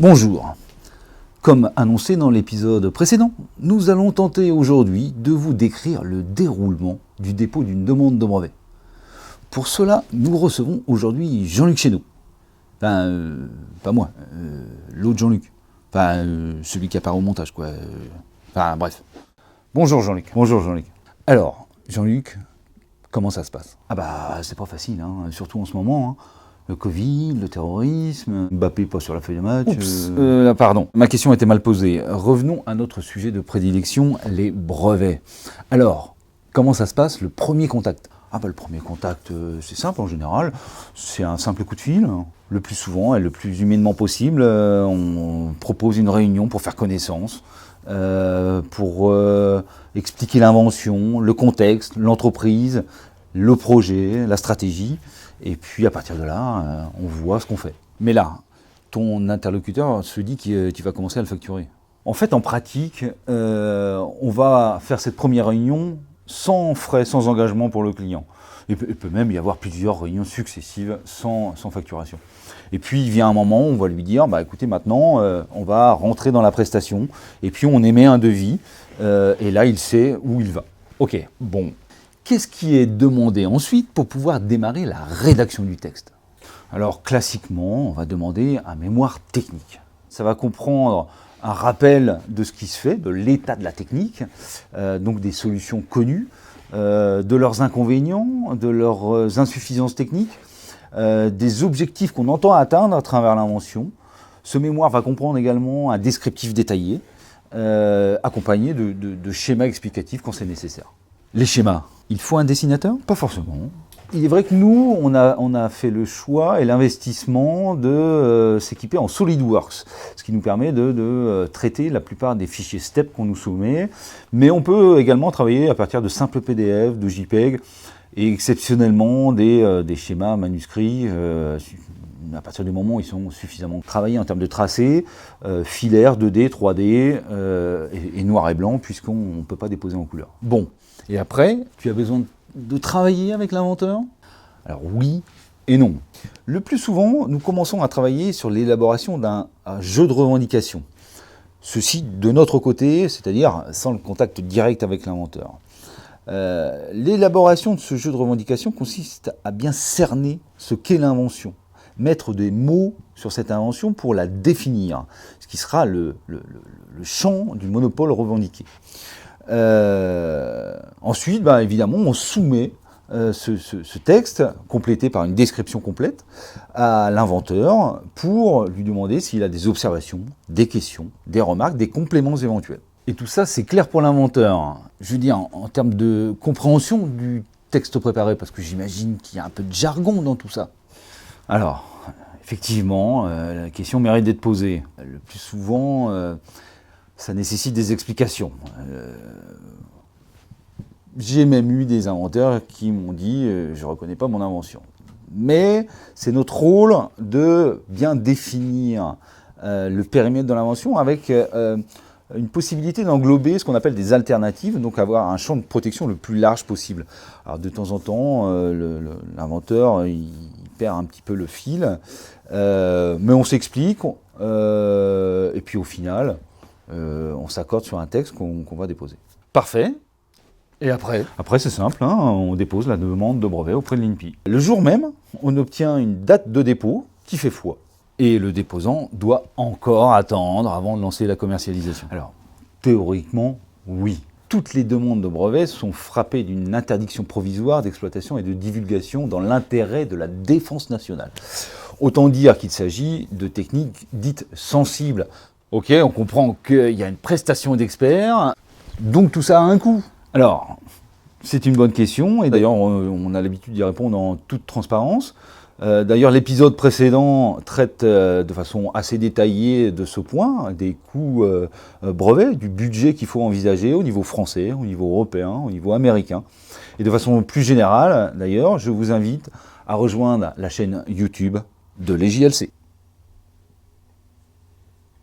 Bonjour. Comme annoncé dans l'épisode précédent, nous allons tenter aujourd'hui de vous décrire le déroulement du dépôt d'une demande de brevet. Pour cela, nous recevons aujourd'hui Jean-Luc Chéneau. Enfin, pas moi, l'autre Jean-Luc. Enfin, celui qui apparaît au montage, quoi. Enfin, bref. Bonjour Jean-Luc. Bonjour Jean-Luc. Alors, Jean-Luc, comment ça se passe? Ah bah, c'est pas facile, hein, surtout en ce moment, hein. Le Covid, le terrorisme, Mbappé pas sur la feuille de match. Pardon, ma question était mal posée. Revenons à notre sujet de prédilection, les brevets. Alors, comment ça se passe, le premier contact? Ah bah le premier contact, c'est simple en général, c'est un simple coup de fil. Le plus souvent et le plus humainement possible, on propose une réunion pour faire connaissance, pour expliquer l'invention, le contexte, l'entreprise, le projet, la stratégie. Et puis à partir de là, on voit ce qu'on fait. Mais là, ton interlocuteur se dit que tu vas commencer à le facturer. En fait, en pratique, on va faire cette première réunion sans frais, sans engagement pour le client. Il peut même y avoir plusieurs réunions successives sans facturation. Et puis il vient un moment où on va lui dire, bah écoutez, maintenant on va rentrer dans la prestation, et puis on émet un devis, et là il sait où il va. Ok, bon. Qu'est-ce qui est demandé ensuite pour pouvoir démarrer la rédaction du texte? Alors classiquement, on va demander un mémoire technique. Ça va comprendre un rappel de ce qui se fait, de l'état de la technique, donc des solutions connues, de leurs inconvénients, de leurs insuffisances techniques, des objectifs qu'on entend atteindre à travers l'invention. Ce mémoire va comprendre également un descriptif détaillé, accompagné de schémas explicatifs quand c'est nécessaire. Les schémas, il faut un dessinateur? Pas forcément. Il est vrai que nous, on a fait le choix et l'investissement de s'équiper en SolidWorks, ce qui nous permet de traiter la plupart des fichiers STEP qu'on nous soumet, mais on peut également travailler à partir de simples PDF, de JPEG, et exceptionnellement des schémas manuscrits, à partir du moment où ils sont suffisamment travaillés en termes de tracé, filaire, 2D, 3D et noir et blanc, puisqu'on ne peut pas déposer en couleur. Bon, et après, tu as besoin de travailler avec l'inventeur? Alors oui et non. Le plus souvent, nous commençons à travailler sur l'élaboration d'un jeu de revendication. Ceci de notre côté, c'est-à-dire sans le contact direct avec l'inventeur. L'élaboration de ce jeu de revendication consiste à bien cerner ce qu'est l'invention, mettre des mots sur cette invention pour la définir, ce qui sera le champ du monopole revendiqué. Ensuite, évidemment, on soumet ce texte, complété par une description complète, à l'inventeur pour lui demander s'il a des observations, des questions, des remarques, des compléments éventuels. Et tout ça, c'est clair pour l'inventeur. Je veux dire, en termes de compréhension du texte préparé, parce que j'imagine qu'il y a un peu de jargon dans tout ça. Alors, effectivement, la question mérite d'être posée. Le plus souvent, ça nécessite des explications. J'ai même eu des inventeurs qui m'ont dit « je ne reconnais pas mon invention ». Mais c'est notre rôle de bien définir le périmètre de l'invention avec une possibilité d'englober ce qu'on appelle des alternatives, donc avoir un champ de protection le plus large possible. Alors de temps en temps, l'inventeur il perd un petit peu le fil, mais on s'explique, et puis au final, on s'accorde sur un texte qu'on va déposer. Parfait. Et après? Après, c'est simple, hein, on dépose la demande de brevet auprès de l'INPI. Le jour même, on obtient une date de dépôt qui fait foi. Et le déposant doit encore attendre avant de lancer la commercialisation. Alors, théoriquement, oui. Toutes les demandes de brevets sont frappées d'une interdiction provisoire d'exploitation et de divulgation dans l'intérêt de la défense nationale. Autant dire qu'il s'agit de techniques dites sensibles. Ok, on comprend qu'il y a une prestation d'experts, donc tout ça a un coût. Alors, c'est une bonne question, et d'ailleurs on a l'habitude d'y répondre en toute transparence. D'ailleurs, l'épisode précédent traite de façon assez détaillée de ce point, des coûts brevets, du budget qu'il faut envisager au niveau français, au niveau européen, au niveau américain. Et de façon plus générale, d'ailleurs, je vous invite à rejoindre la chaîne YouTube de l'EJLC.